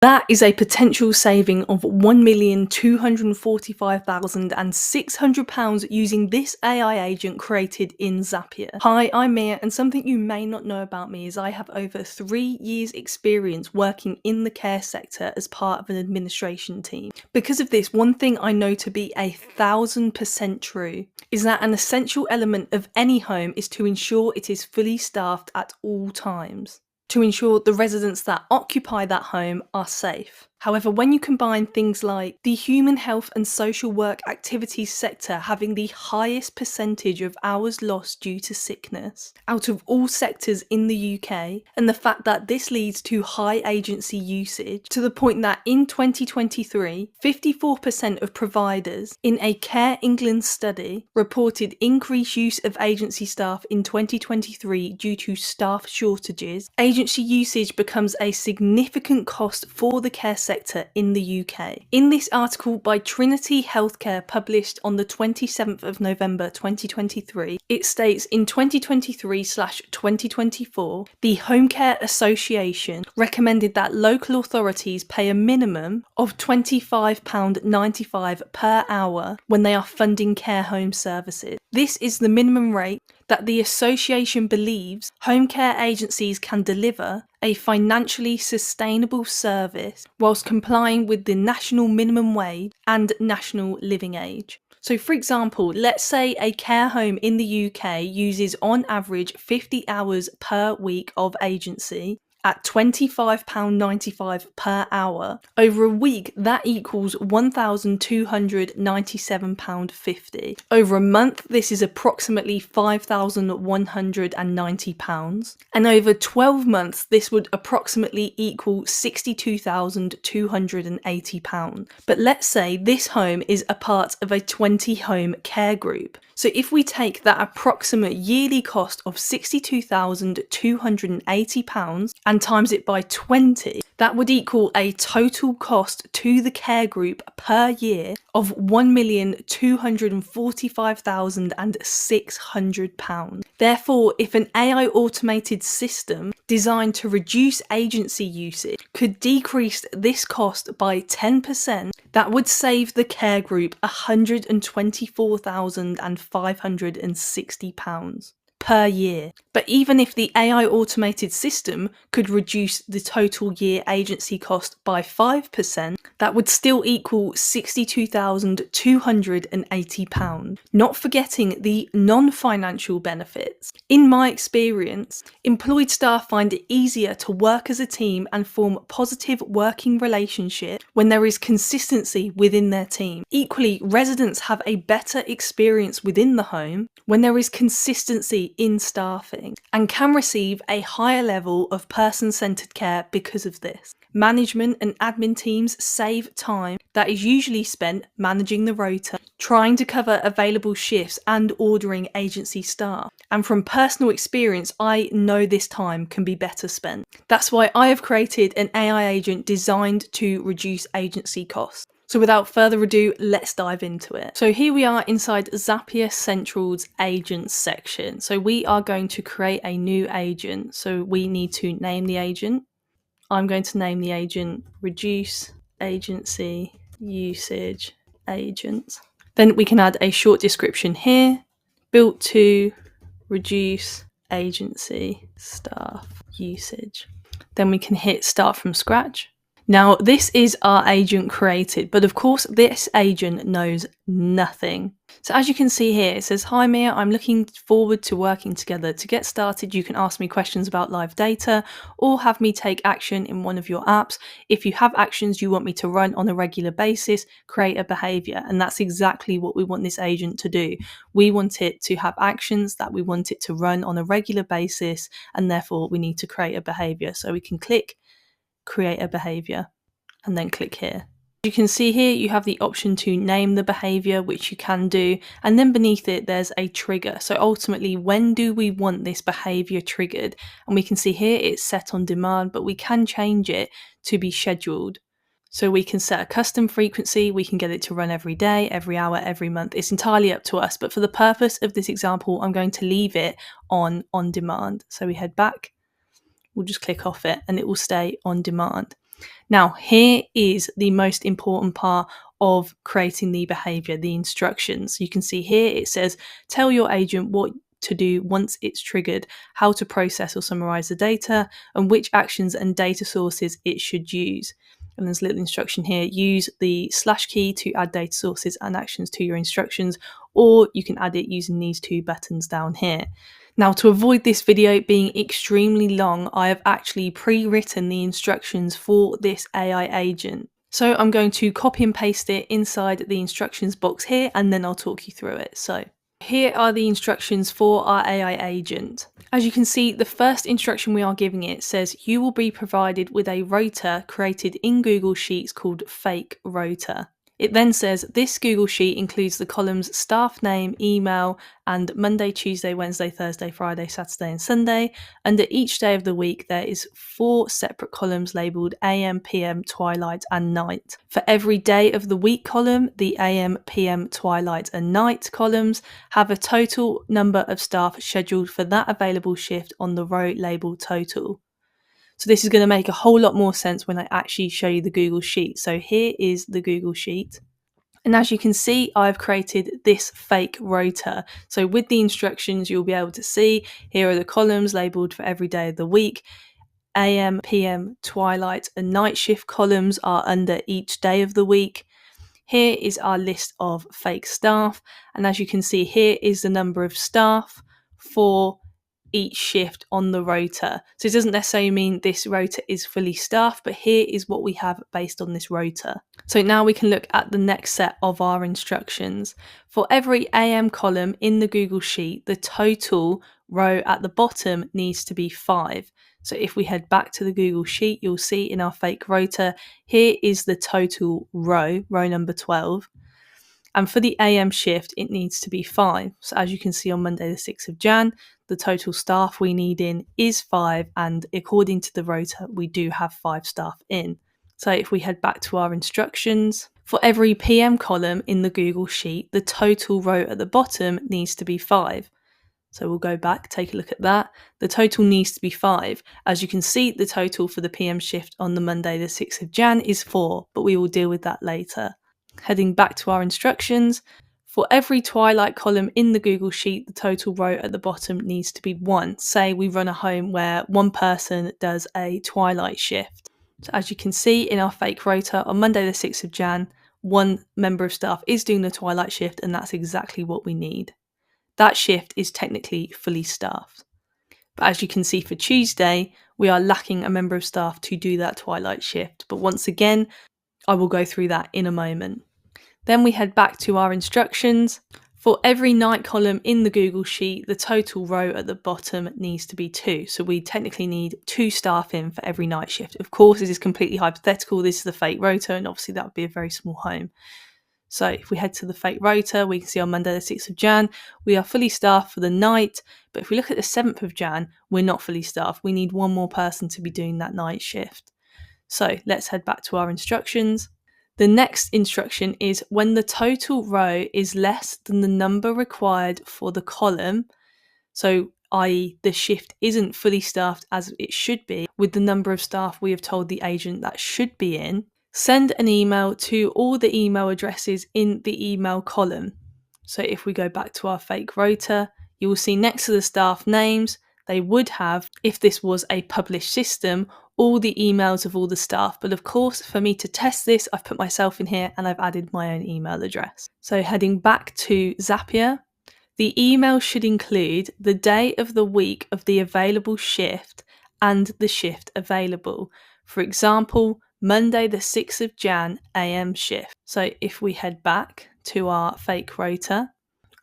That is a potential saving of £1,245,600 using this AI agent created in Zapier. Hi, I'm Mia, and something you may not know about me is I have over 3 years experience working in the care sector as part of an administration team. Because of this, one thing I know to be 1,000% true is that an essential element of any home is to ensure it is fully staffed at all times, to ensure the residents that occupy that home are safe. However, when you combine things like the human health and social work activities sector having the highest percentage of hours lost due to sickness out of all sectors in the UK, and the fact that this leads to high agency usage to the point that in 2023, 54% of providers in a Care England study reported increased use of agency staff in 2023 due to staff shortages, agency usage becomes a significant cost for the care sector in the UK. In this article by Trinity Healthcare published on the 27th of November 2023, it states in 2023/2024, the Home Care Association recommended that local authorities pay a minimum of £25.95 per hour when they are funding care home services. This is the minimum rate that the association believes home care agencies can deliver a financially sustainable service whilst complying with the national minimum wage and national living age. So for example, let's say a care home in the UK uses on average 50 hours per week of agency at £25.95 per hour. Over a week, that equals £1,297.50. Over a month, this is approximately £5,190. And over 12 months, this would approximately equal £62,280. But let's say this home is a part of a 20-home care group. So if we take that approximate yearly cost of £62,280 and times it by 20, that would equal a total cost to the care group per year of £1,245,600. Therefore, if an AI automated system designed to reduce agency usage could decrease this cost by 10%, that would save the care group £124,560 per year. But even if the AI automated system could reduce the total year agency cost by 5%, that would still equal £62,280, not forgetting the non-financial benefits. In my experience, employed staff find it easier to work as a team and form positive working relationships when there is consistency within their team. Equally, residents have a better experience within the home when there is consistency in staffing and can receive a higher level of person-centered care because of this. Management and admin teams save time that is usually spent managing the rota, trying to cover available shifts and ordering agency staff. And from personal experience, I know this time can be better spent. That's why I have created an AI agent designed to reduce agency costs. So without further ado, let's dive into it. So here we are inside Zapier Central's agents section. So we are going to create a new agent. So we need to name the agent. I'm going to name the agent Reduce Agency Usage Agent. Then we can add a short description here. Built to reduce agency staff usage. Then we can hit start from scratch. Now, this is our agent created, but of course, this agent knows nothing. So as you can see here, it says, "Hi Mia, I'm looking forward to working together. To get started, you can ask me questions about live data or have me take action in one of your apps. If you have actions you want me to run on a regular basis, create a behavior." And that's exactly what we want this agent to do. We want it to have actions that we want it to run on a regular basis, and therefore we need to create a behavior. So we can click create a behavior and then click here. You can see here you have the option to name the behavior, which you can do, and then beneath it there's a trigger. So ultimately, when do we want this behavior triggered? And we can see here it's set on demand, but we can change it to be scheduled. So we can set a custom frequency, we can get it to run every day, every hour, every month. It's entirely up to us, but for the purpose of this example, I'm going to leave it on demand. So we head back. We'll just click off it and it will stay on demand. Now, here is the most important part of creating the behavior, the instructions. You can see here it says, tell your agent what to do once it's triggered, how to process or summarize the data, and which actions and data sources it should use. And there's a little instruction here, use the / key to add data sources and actions to your instructions, or you can add it using these two buttons down here. Now, to avoid this video being extremely long, I have actually pre-written the instructions for this AI agent. So I'm going to copy and paste it inside the instructions box here, and then I'll talk you through it. So here are the instructions for our AI agent. As you can see, the first instruction we are giving it says you will be provided with a rota created in Google Sheets called Fake Rota. It then says this Google Sheet includes the columns staff name, email, and Monday, Tuesday, Wednesday, Thursday, Friday, Saturday, and Sunday. Under each day of the week, there is 4 separate columns labelled AM, PM, Twilight, and Night. For every day of the week column, the AM, PM, Twilight, and Night columns have a total number of staff scheduled for that available shift on the row labelled total. So this is going to make a whole lot more sense when I actually show you the Google Sheet. So here is the Google Sheet. And as you can see, I've created this fake rota. So with the instructions, you'll be able to see here are the columns labelled for every day of the week. AM, PM, Twilight, and Night shift columns are under each day of the week. Here is our list of fake staff. And as you can see, here is the number of staff for each shift on the rota. So it doesn't necessarily mean this rota is fully staffed, but here is what we have based on this rota. So now we can look at the next set of our instructions. For every AM column in the Google Sheet, the total row at the bottom needs to be 5. So if we head back to the Google Sheet, you'll see in our fake rota, here is the total row number 12. And for the AM shift, it needs to be 5. So as you can see on Monday the 6th of Jan, the total staff we need in is 5, and according to the rota, we do have 5 staff in. So if we head back to our instructions, for every PM column in the Google Sheet, the total row at the bottom needs to be 5. So we'll go back, take a look at that. The total needs to be 5. As you can see, the total for the PM shift on the Monday the 6th of Jan is 4, but we will deal with that later. Heading back to our instructions, for every Twilight column in the Google Sheet, the total row at the bottom needs to be 1. Say we run a home where one person does a Twilight shift. So as you can see in our fake rota, on Monday the 6th of Jan, one member of staff is doing the Twilight shift, and that's exactly what we need. That shift is technically fully staffed. But as you can see for Tuesday, we are lacking a member of staff to do that Twilight shift. But once again, I will go through that in a moment. Then we head back to our instructions. For every night column in the Google Sheet, the total row at the bottom needs to be 2. So we technically need 2 staff in for every night shift. Of course, this is completely hypothetical. This is the fake rota, and obviously that would be a very small home. So if we head to the fake rota, we can see on Monday the 6th of Jan, we are fully staffed for the night. But if we look at the 7th of Jan, we're not fully staffed. We need one more person to be doing that night shift. So let's head back to our instructions. The next instruction is when the total row is less than the number required for the column, so i.e. the shift isn't fully staffed as it should be with the number of staff we have told the agent that should be in, send an email to all the email addresses in the email column. So if we go back to our fake rota, you will see next to the staff names, they would have, if this was a published system, all the emails of all the staff. But of course, for me to test this, I've put myself in here and I've added my own email address. So heading back to Zapier, the email should include the day of the week of the available shift and the shift available. For example, Monday the 6th of Jan AM shift. So if we head back to our fake rota,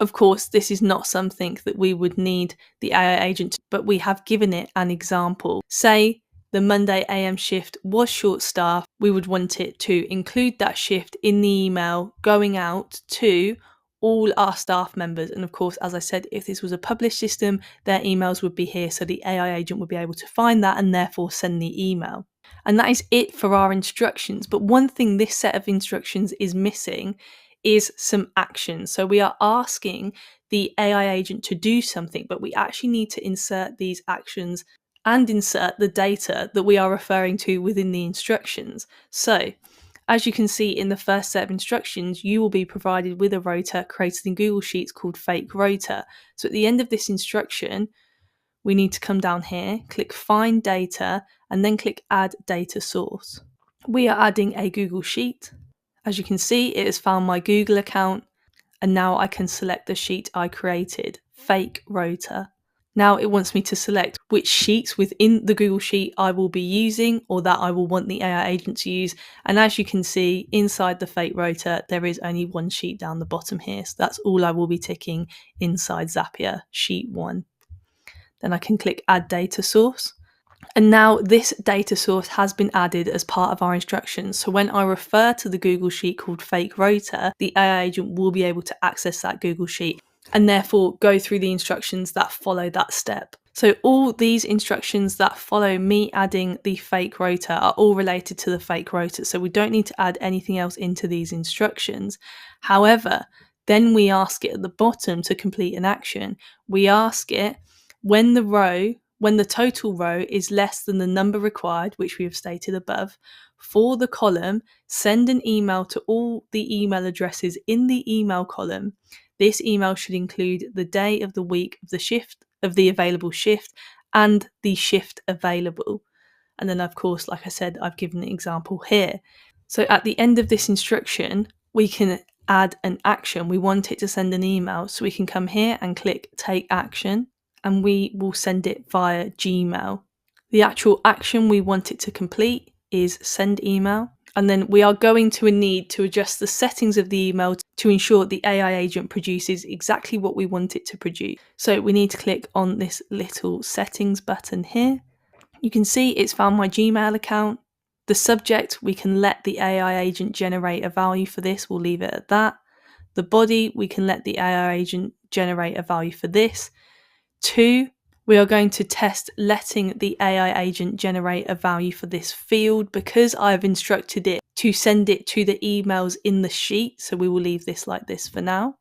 of course, this is not something that we would need the AI agent to, but we have given it an example. Say the Monday AM shift was short staffed, we would want it to include that shift in the email going out to all our staff members. And of course, as I said, if this was a published system, their emails would be here, so the AI agent would be able to find that and therefore send the email. And that is it for our instructions. But one thing this set of instructions is missing is some action. So we are asking the AI agent to do something, but we actually need to insert these actions and insert the data that we are referring to within the instructions. So, as you can see in the first set of instructions, you will be provided with a rota created in Google Sheets called Fake Rota. So at the end of this instruction, we need to come down here, click Find Data, and then click Add Data Source. We are adding a Google Sheet. As you can see, it has found my Google account, and now I can select the sheet I created, Fake Rota. Now it wants me to select which sheets within the Google Sheet I will be using or that I will want the AI agent to use. And as you can see, inside the Fake Rota, there is only one sheet down the bottom here. So that's all I will be ticking inside Zapier, Sheet 1. Then I can click Add Data Source. And now this data source has been added as part of our instructions. So when I refer to the Google Sheet called Fake Rota, the AI agent will be able to access that Google Sheet and therefore go through the instructions that follow that step. So all these instructions that follow me adding the Fake Rota are all related to the Fake Rota. So we don't need to add anything else into these instructions. However, then we ask it at the bottom to complete an action. We ask it when the total row is less than the number required, which we have stated above, for the column, send an email to all the email addresses in the email column. This email should include the day of the week of the shift, of the available shift, and the shift available. And then, of course, like I said, I've given an example here. So at the end of this instruction, we can add an action. We want it to send an email, so we can come here and click Take Action, and we will send it via Gmail. The actual action we want it to complete is send email, and then we are going to need to adjust the settings of the email to ensure the AI agent produces exactly what we want it to produce. So we need to click on this little settings button here. You can see it's found my Gmail account. The subject, we can let the AI agent generate a value for this. We'll leave it at that. The body, we can let the AI agent generate a value for this. 2, we are going to test letting the AI agent generate a value for this field because I've instructed it to send it to the emails in the sheet. So we will leave this like this for now.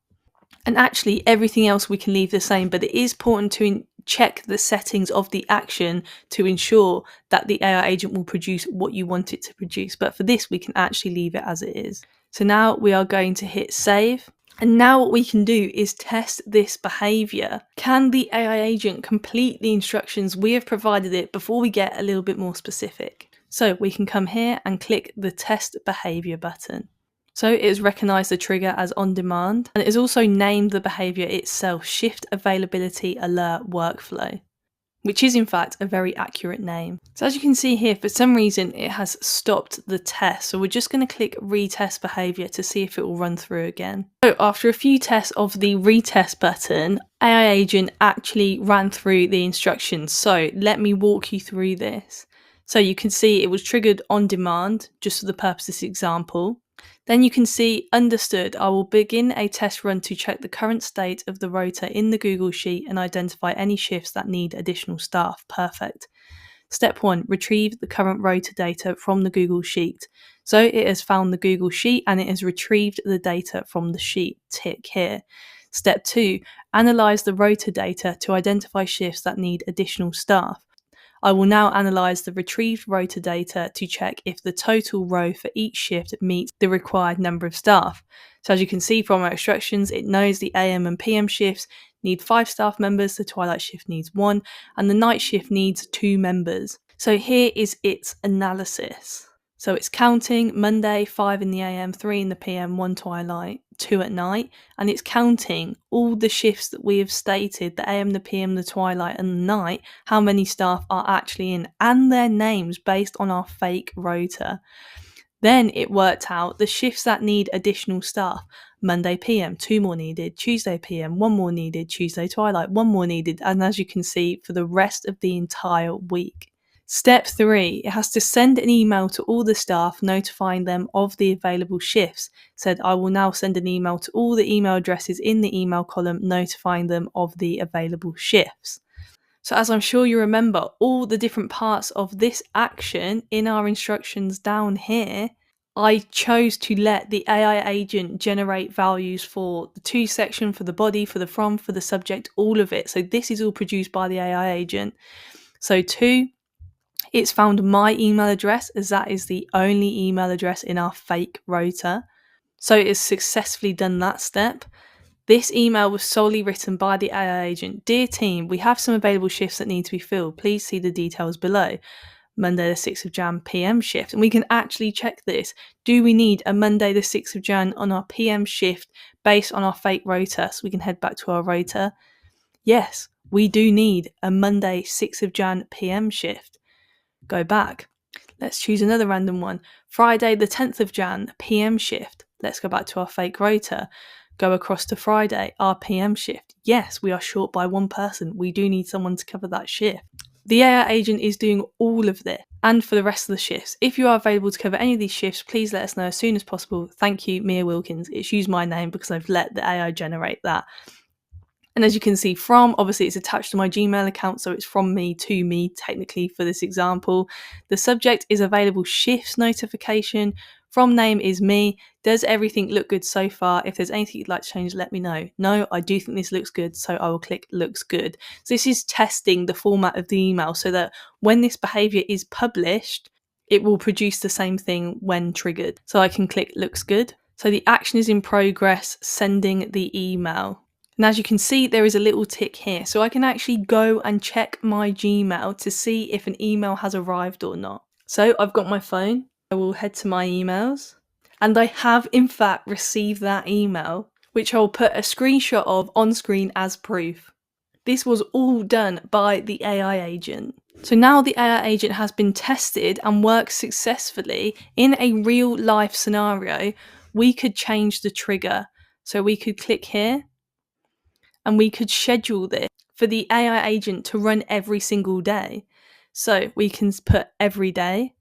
And actually everything else we can leave the same, but it is important to check the settings of the action to ensure that the AI agent will produce what you want it to produce. But for this, we can actually leave it as it is. So now we are going to hit save. And now what we can do is test this behavior. Can the AI agent complete the instructions we have provided it before we get a little bit more specific? So we can come here and click the test behavior button. So it has recognised the trigger as on demand, and it has also named the behaviour itself Shift Availability Alert Workflow, which is in fact a very accurate name. So as you can see here, for some reason it has stopped the test. So we're just going to click retest behaviour to see if it will run through again. So after a few tests of the retest button, AI agent actually ran through the instructions. So let me walk you through this. So you can see it was triggered on demand, just for the purpose of this example. Then you can see understood. I will begin a test run to check the current state of the rota in the Google Sheet and identify any shifts that need additional staff. Perfect. Step 1, retrieve the current rota data from the Google Sheet. So it has found the Google Sheet and it has retrieved the data from the sheet. Tick here. Step 2, analyze the rota data to identify shifts that need additional staff. I will now analyse the retrieved rota data to check if the total row for each shift meets the required number of staff. So as you can see from our instructions, it knows the AM and PM shifts need 5 staff members, the twilight shift needs 1, and the night shift needs 2 members. So here is its analysis. So it's counting Monday, 5 in the AM, 3 in the PM, 1 twilight, 2 at night, and it's counting all the shifts that we have stated, the AM, the PM, the twilight and the night, how many staff are actually in, and their names based on our fake rota. Then it worked out the shifts that need additional staff. Monday PM, 2 more needed. Tuesday PM, 1 more needed. Tuesday twilight, 1 more needed. And as you can see, for the rest of the entire week. Step 3, it has to send an email to all the staff notifying them of the available shifts. Said, I will now send an email to all the email addresses in the email column notifying them of the available shifts. So as I'm sure you remember, all the different parts of this action in our instructions down here, I chose to let the AI agent generate values for the to section, for the body, for the from, for the subject, all of it. So this is all produced by the AI agent. So 2, it's found my email address, as that is the only email address in our fake rota. So it has successfully done that step. This email was solely written by the AI agent. Dear team, we have some available shifts that need to be filled. Please see the details below. Monday the 6th of Jan PM shift. And we can actually check this. Do we need a Monday the 6th of Jan on our PM shift based on our fake rota? So we can head back to our rota. Yes, we do need a Monday 6th of Jan PM shift. Go back. Let's choose another random one. Friday the 10th of Jan PM shift. Let's go back to our fake rota. Go across to Friday, our PM shift. Yes, we are short by one person. We do need someone to cover that shift. The AI agent is doing all of this and for the rest of the shifts. If you are available to cover any of these shifts, please let us know as soon as possible. Thank you, Mia Wilkins. It's used my name because I've let the AI generate that. And as you can see obviously it's attached to my Gmail account, so it's from me to me technically for this example. The subject is available shifts notification. From name is me. Does everything look good so far? If there's anything you'd like to change, let me know. No, I do think this looks good, so I will click looks good. So this is testing the format of the email so that when this behavior is published, it will produce the same thing when triggered. So I can click looks good. So the action is in progress, sending the email. And as you can see, there is a little tick here. So I can actually go and check my Gmail to see if an email has arrived or not. So I've got my phone. I will head to my emails. And I have, in fact, received that email, which I'll put a screenshot of on screen as proof. This was all done by the AI agent. So now the AI agent has been tested and works successfully in a real life scenario. We could change the trigger. So we could click here. And we could schedule this for the AI agent to run every single day. So we can put every day,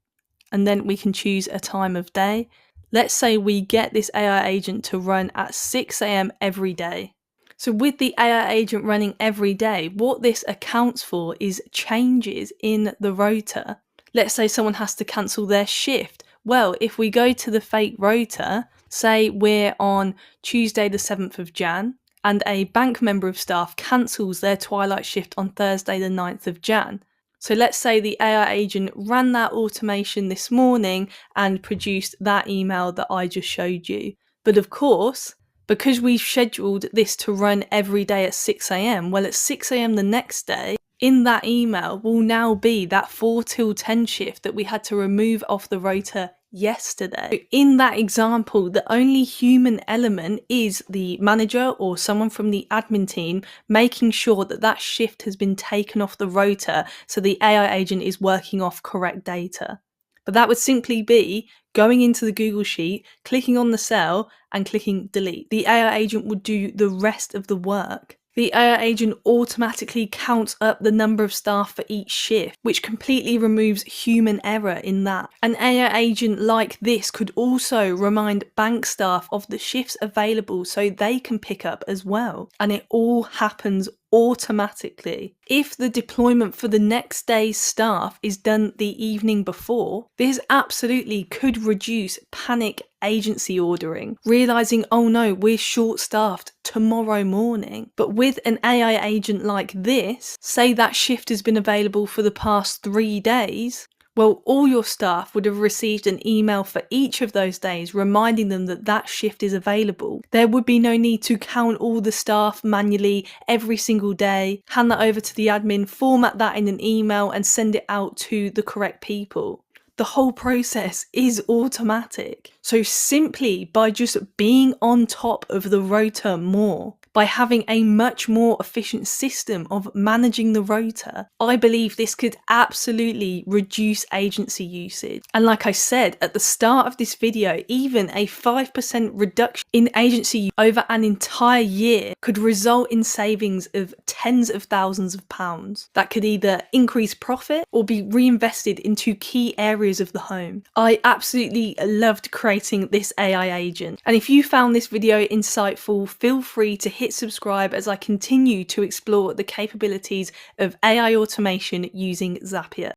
and then we can choose a time of day. Let's say we get this AI agent to run at 6 a.m. every day. So with the AI agent running every day, what this accounts for is changes in the rota. Let's say someone has to cancel their shift. Well, if we go to the fake rota, say we're on Tuesday the 7th of Jan, and a bank member of staff cancels their twilight shift on Thursday the 9th of Jan. So let's say the AI agent ran that automation this morning and produced that email that I just showed you. But of course, because we've scheduled this to run every day at 6 a.m, well at 6 a.m. the next day, in that email will now be that 4 till 10 shift that we had to remove off the rota yesterday. In that example, the only human element is the manager or someone from the admin team making sure that that shift has been taken off the rota so the AI agent is working off correct data. But that would simply be going into the Google Sheet, clicking on the cell and clicking delete. The AI agent would do the rest of the work. The AI agent automatically counts up the number of staff for each shift, which completely removes human error in that. An AI agent like this could also remind bank staff of the shifts available so they can pick up as well. And it all happens automatically. If the deployment for the next day's staff is done the evening before, this absolutely could reduce panic agency ordering, realizing, oh no, we're short-staffed tomorrow morning. But with an AI agent like this, say that shift has been available for the past 3 days, well, all your staff would have received an email for each of those days reminding them that that shift is available. There would be no need to count all the staff manually every single day, hand that over to the admin, format that in an email and send it out to the correct people. The whole process is automatic. So simply by just being on top of the rota more, by having a much more efficient system of managing the rota, I believe this could absolutely reduce agency usage. And like I said at the start of this video, even a 5% reduction in agency use over an entire year could result in savings of tens of thousands of pounds that could either increase profit or be reinvested into key areas of the home. I absolutely loved creating this AI agent. And if you found this video insightful, feel free to hit subscribe as I continue to explore the capabilities of AI automation using Zapier.